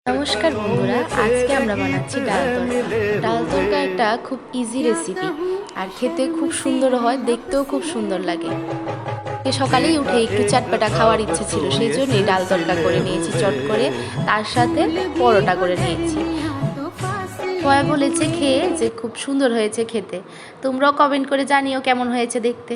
নমস্কার বন্ধুরা, আজকে আমরা বানাচ্ছি ডাল তড়কা। ডাল তড়কা একটা খুব ইজি রেসিপি আর খেতে খুব সুন্দর হয়, দেখতেও খুব সুন্দর লাগে। সকালেই উঠে একটু চটপটা খাওয়ার ইচ্ছে ছিল, সেই জন্যই ডাল তড়কা করে নিয়েছি চট করে, তার সাথে পরোটা করে নিয়েছি। সবাই বলেছে খেয়ে যে খুব সুন্দর হয়েছে খেতে। তোমরাও কমেন্ট করে জানিও কেমন হয়েছে দেখতে।